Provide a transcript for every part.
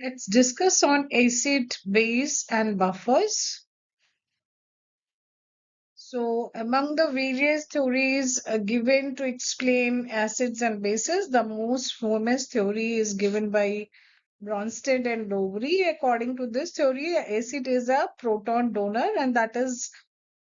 Let's discuss on acid, base, and buffers. So, among the various theories given to explain acids and bases, the most famous theory is given by Bronsted and Lowry. According to this theory, acid is a proton donor, and that is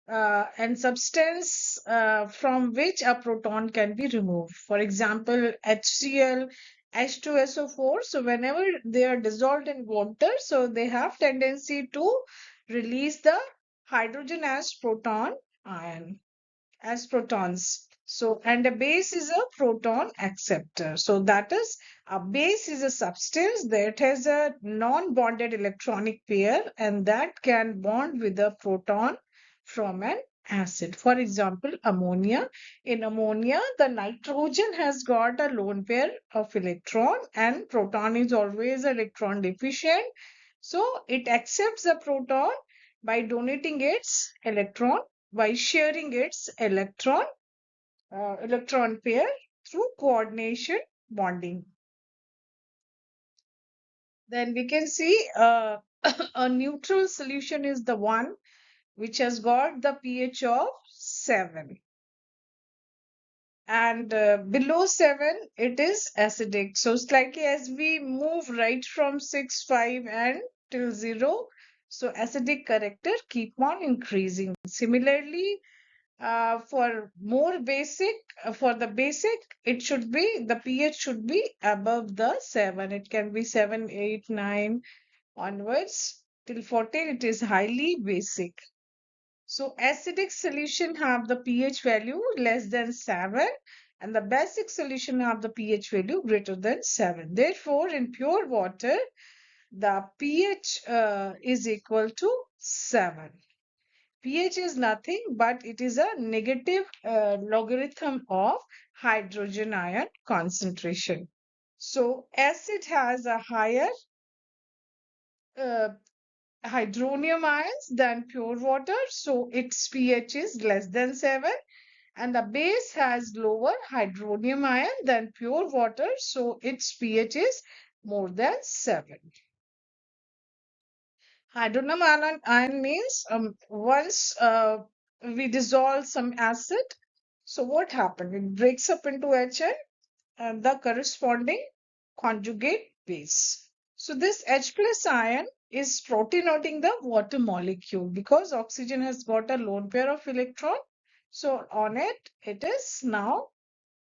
and substance from which a proton can be removed. For example, HCl, H2SO4. So whenever they are dissolved in water, so they have tendency to release the hydrogen as proton ion as protons. So, and a base is a proton acceptor. So, that is a base is a substance that has a non-bonded electronic pair and that can bond with a proton from an acid. For example, ammonia. In ammonia, the nitrogen has got a lone pair of electron and proton is always electron deficient. So, it accepts the proton by donating its electron by sharing its electron pair through coordination bonding. Then we can see a neutral solution is the one which has got the pH of 7. And below 7, it is acidic. So slightly as we move right from 6, 5 and till 0, so acidic character keep on increasing. Similarly, for more basic, for the basic, it should be, the pH should be above the 7. It can be 7, 8, 9 onwards till 14. It is highly basic. So acidic solution have the pH value less than 7 and the basic solution have the pH value greater than 7. Therefore, in pure water, the pH is equal to 7. pH is nothing but it is a negative logarithm of hydrogen ion concentration. So acid has a higher uh, hydronium ions than pure water, so its pH is less than 7. And the base has lower hydronium ion than pure water, so its pH is more than 7. Hydronium ion means once we dissolve some acid, so what happened? It breaks up into HN and the corresponding conjugate base. So this H plus ion is protonating the water molecule because oxygen has got a lone pair of electron. So on it, it is now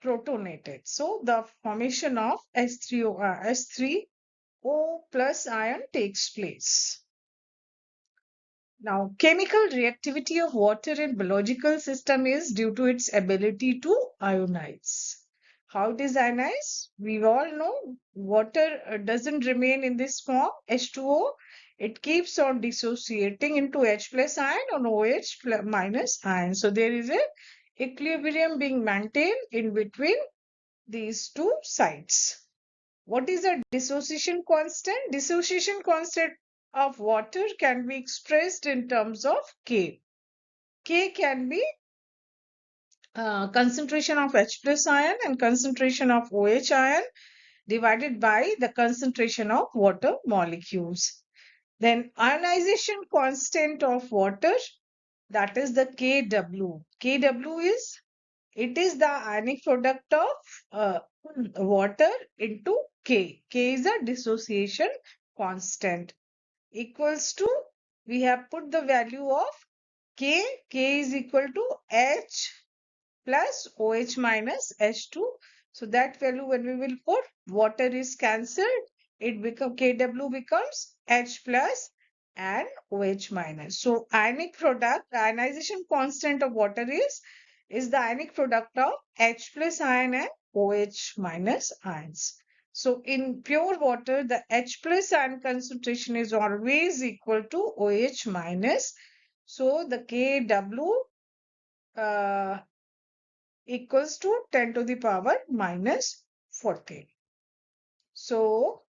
protonated. So the formation of H3O plus ion takes place. Now, chemical reactivity of water in biological system is due to its ability to ionize. How it is ionized? We all know water doesn't remain in this form, H2O. It keeps on dissociating into H plus ion or OH minus ion. So there is a equilibrium being maintained in between these two sides. What is a dissociation constant? Dissociation constant of water can be expressed in terms of K. K can be concentration of H plus ion and concentration of OH ion divided by the concentration of water molecules. Then ionization constant of water, that is the Kw. Kw is, it is the ionic product of water into K. K is a dissociation constant equals to, we have put the value of K. K is equal to H plus OH minus H2. So that value when we will put, water is cancelled. It becomes, Kw becomes H plus and OH minus. So ionic product, the ionization constant of water is the ionic product of H plus ion and OH minus ions. So in pure water, the H plus ion concentration is always equal to OH minus. So the Kw equals to 10 to the power minus 14. So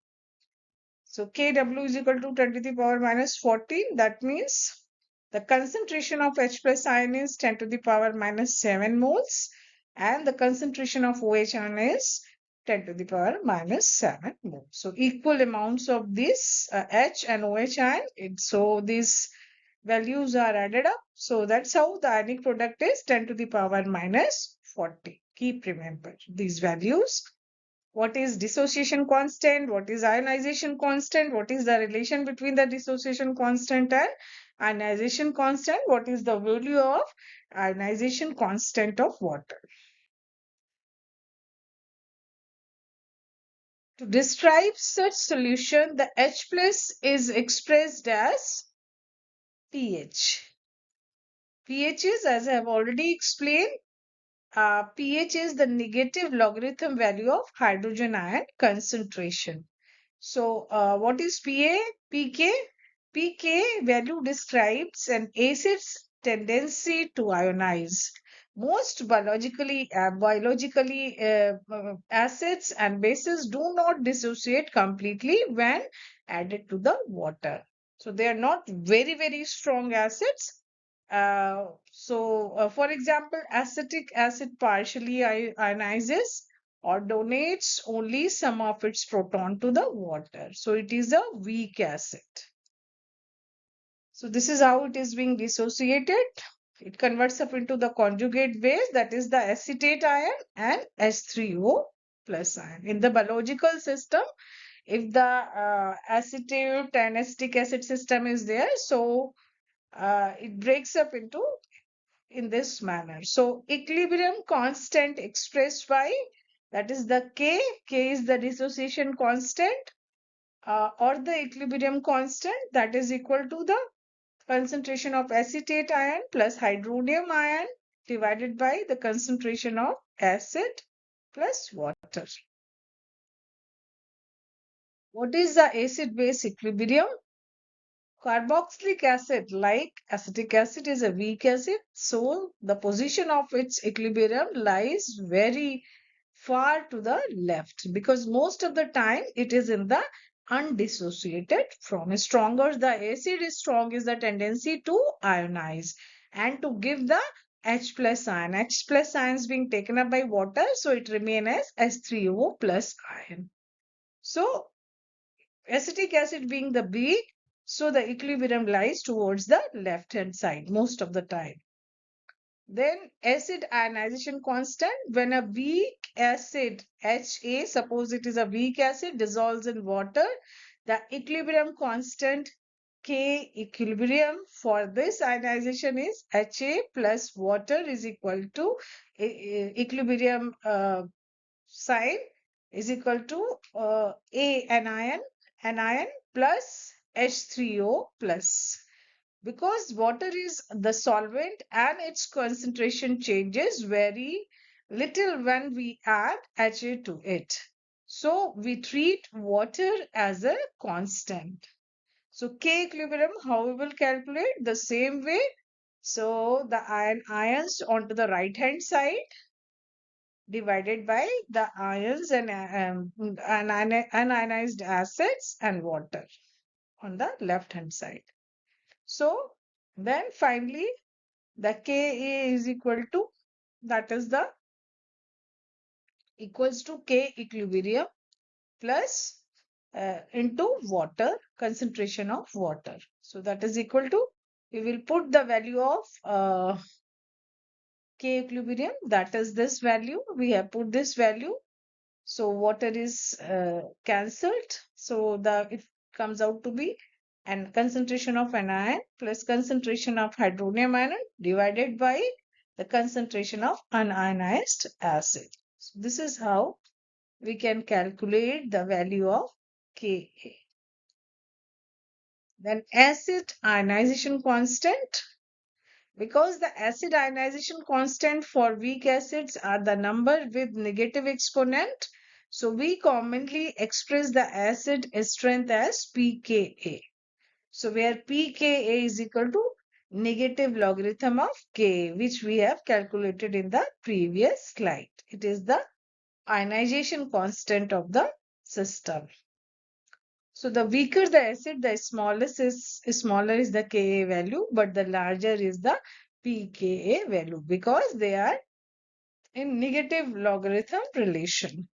Kw is equal to 10 to the power minus 14. That means the concentration of H plus ion is 10 to the power minus 7 moles and the concentration of OH ion is 10 to the power minus 7 mole. So equal amounts of this H and OH ion. So these values are added up. So that's how the ionic product is 10 to the power minus 40. Keep remember these values. What is dissociation constant? What is ionization constant? What is the relation between the dissociation constant and ionization constant? What is the value of ionization constant of water? To describe such solution, the H plus is expressed as pH. pH is, as I have already explained, pH is the negative logarithm value of hydrogen ion concentration. So, what is PA? PK? PK value describes an acid's tendency to ionize. Most biologically acids and bases do not dissociate completely when added to the water. So they are not very, very strong acids. For example, acetic acid partially ionizes or donates only some of its proton to the water. So it is a weak acid. So this is how it is being dissociated. It converts up into the conjugate base, that is the acetate ion and H3O plus ion. In the biological system, if the acetate and acetic acid system is there, so it breaks up into in this manner. So equilibrium constant expressed by, that is the K. K is the dissociation constant or the equilibrium constant, that is equal to the concentration of acetate ion plus hydronium ion divided by the concentration of acid plus water. What is the acid-base equilibrium? Carboxylic acid, like acetic acid, is a weak acid, so the position of its equilibrium lies very far to the left because most of the time it is in the undissociated form. Stronger the acid is, strong is the tendency to ionize and to give the H plus ion. H plus ions being taken up by water, so it remains as H3O plus ion. So acetic acid being the weak, so the equilibrium lies towards the left hand side most of the time. Then acid ionization constant, when a weak acid Ha, suppose it is a weak acid, dissolves in water, the equilibrium constant K equilibrium for this ionization is Ha plus water is equal to equilibrium sign is equal to anion plus H3O plus. Because water is the solvent and its concentration changes very little when we add Ha to it. So we treat water as a constant. So K equilibrium, how we will calculate? The same way. So the ions onto the right hand side divided by the ions and unionized acids and water on the left hand side. So then finally the Ka is equal to, that is the equals to K equilibrium plus into water, concentration of water. So that is equal to, we will put the value of K equilibrium, that is this value. We have put this value. So water is cancelled. So it comes out to be and concentration of anion plus concentration of hydronium ion divided by the concentration of unionized acid. So this is how we can calculate the value of Ka. Then acid ionization constant. Because the acid ionization constant for weak acids are the number with negative exponent, so we commonly express the acid strength as pKa. So where pKa is equal to negative logarithm of Ka, which we have calculated in the previous slide. It is the ionization constant of the system. So the weaker the acid, the smaller is the Ka value, but the larger is the pKa value because they are in negative logarithm relation.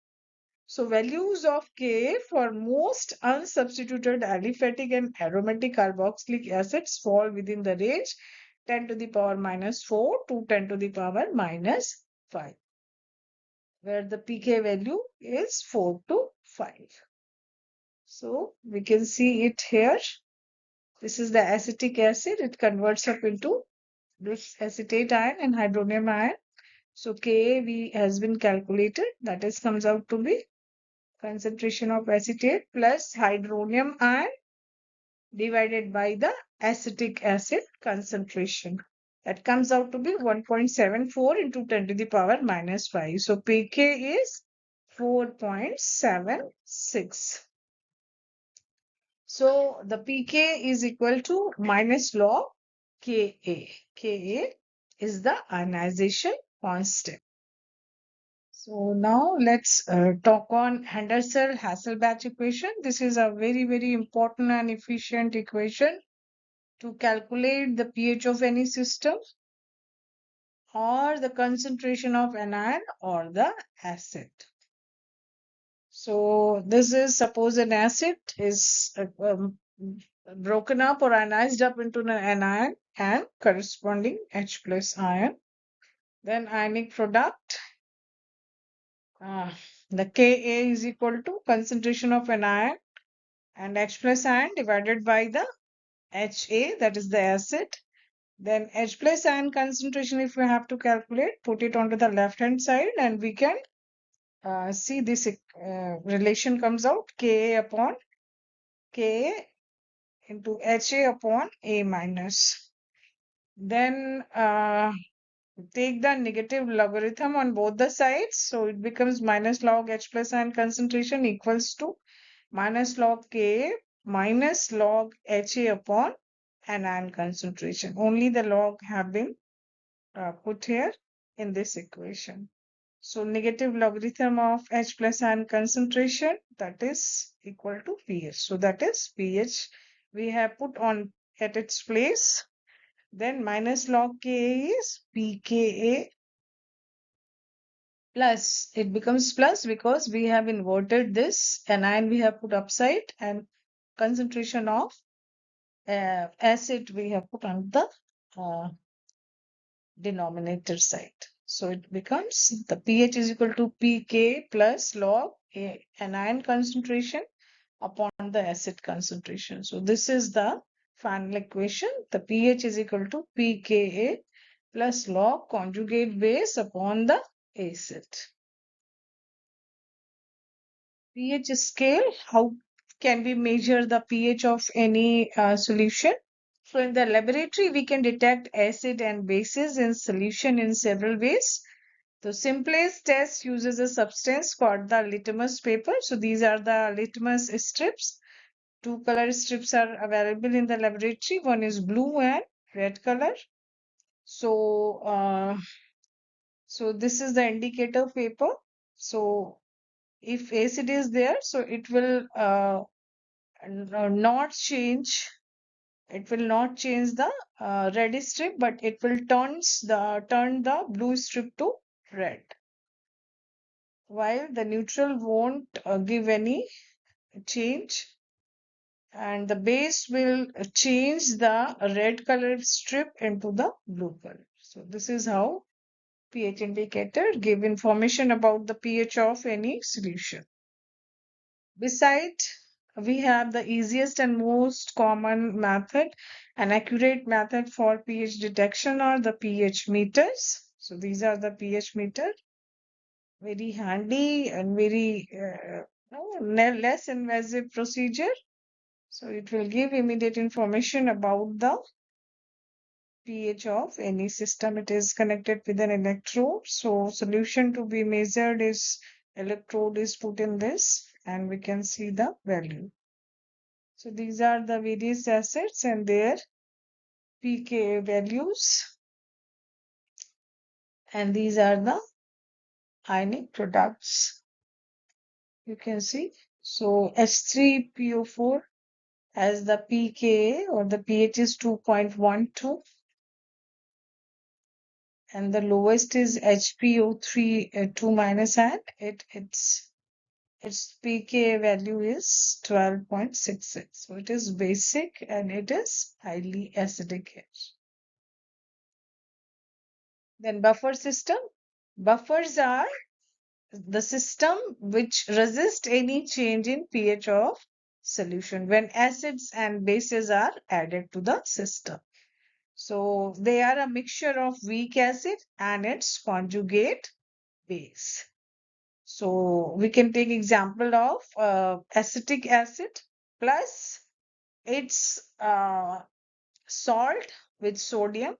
So values of Ka for most unsubstituted aliphatic and aromatic carboxylic acids fall within the range 10 to the power minus 4 to 10 to the power minus 5, where the pK value is 4 to 5. So we can see it here. This is the acetic acid. It converts up into this acetate ion and hydronium ion. So Ka has been calculated. That is comes out to be concentration of acetate plus hydronium ion divided by the acetic acid concentration. That comes out to be 1.74 into 10 to the power minus 5. So pK is 4.76. So the pK is equal to minus log Ka. Ka is the ionization constant. So now let's talk on Henderson-Hasselbalch equation. This is a very, very important and efficient equation to calculate the pH of any system or the concentration of anion or the acid. So this is, suppose an acid is broken up or ionized up into an anion and corresponding H plus ion. Then ionic product, the Ka is equal to concentration of anion and H plus ion divided by the Ha, that is the acid. Then H plus ion concentration, if we have to calculate, put it onto the left hand side and we can see this relation comes out Ka upon Ka into Ha upon A minus. Then take the negative logarithm on both the sides. So it becomes minus log H plus ion concentration equals to minus log Ka minus log Ha upon anion concentration. Only the log have been put here in this equation. So negative logarithm of H plus ion concentration, that is equal to pH. So that is pH we have put on at its place. Then minus log Ka is pKa plus. It becomes plus because we have inverted this anion we have put upside and concentration of acid we have put on the denominator side. So it becomes the pH is equal to pK plus log anion concentration upon the acid concentration. So this is the final equation. The pH is equal to pKa plus log conjugate base upon the acid. pH scale, how can we measure the pH of any solution? So in the laboratory, we can detect acid and bases in solution in several ways. The simplest test uses a substance called the litmus paper. So these are the litmus strips. Two color strips are available in the laboratory. One is blue and red color. So, so this is the indicator paper. So if acid is there, so it will not change. It will not change the red strip, but it will turn the blue strip to red. While the neutral won't give any change, and the base will change the red colored strip into the blue color. So this is how pH indicator give information about the pH of any solution. Besides, we have the easiest and most common method, an accurate method for pH detection are the pH meters. So these are the pH meter, very handy and very less invasive procedure. So it will give immediate information about the pH of any system. It is connected with an electrode. So solution to be measured is electrode is put in this and we can see the value. So these are the various acids and their pK values. And these are the ionic products. You can see. So H3PO4 has the pKa or the pH is 2.12. And the lowest is HPO3 2 minus and it's its pK value is 12.66. So it is basic and it is highly acidic here. Then buffer system. Buffers are the system which resist any change in pH of solution when acids and bases are added to the system. So they are a mixture of weak acid and its conjugate base. So we can take example of acetic acid plus its salt with sodium,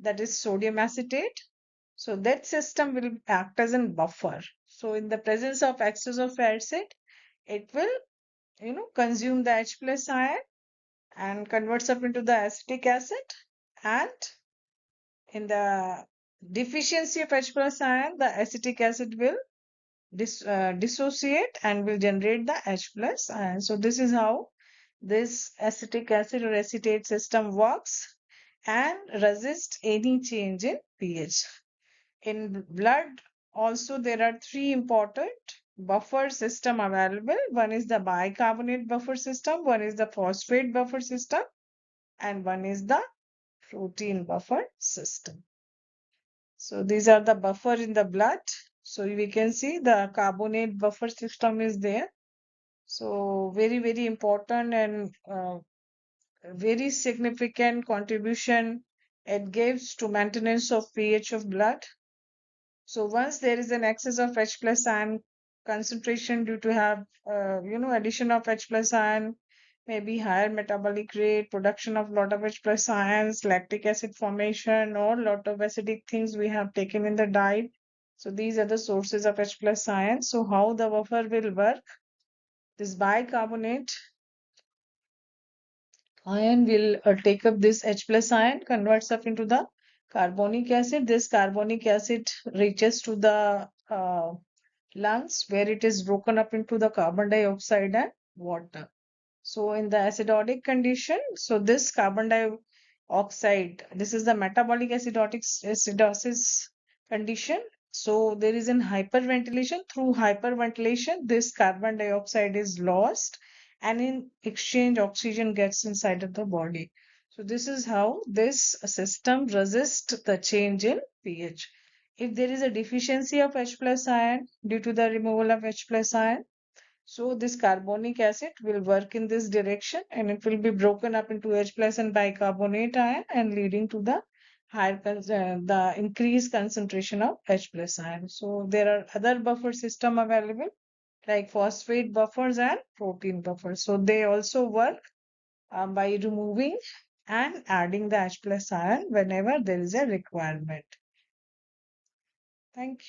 that is sodium acetate. So that system will act as a buffer. So in the presence of excess of acid, it will, consume the H plus ion and converts up into the acetic acid. And in the deficiency of H plus ion, the acetic acid will dissociate and will generate the H plus ion. So this is how this acetic acid or acetate system works and resist any change in pH. In blood, also there are three important buffer system available. One is the bicarbonate buffer system, one is the phosphate buffer system, and one is the protein buffer system. So these are the buffer in the blood. So we can see the carbonate buffer system is there. So very, very important and very significant contribution it gives to maintenance of pH of blood. So once there is an excess of H plus ion concentration due to have, addition of H plus ion, maybe higher metabolic rate, production of lot of H plus ions, lactic acid formation, or lot of acidic things we have taken in the diet. So these are the sources of H plus ion. So how the buffer will work? This bicarbonate ion will take up this H plus ion, converts up into the carbonic acid. This carbonic acid reaches to the lungs where it is broken up into the carbon dioxide and water. So in the acidotic condition, so this carbon dioxide, this is the metabolic acidosis condition. So there is an hyperventilation. Through hyperventilation, this carbon dioxide is lost and in exchange oxygen gets inside of the body. So this is how this system resists the change in pH. If there is a deficiency of H plus ion due to the removal of H plus ion, so this carbonic acid will work in this direction and it will be broken up into H plus and bicarbonate ion and leading to the the increased concentration of H plus ion. So there are other buffer system available like phosphate buffers and protein buffers. So they also work by removing and adding the H plus ion whenever there is a requirement. Thank you.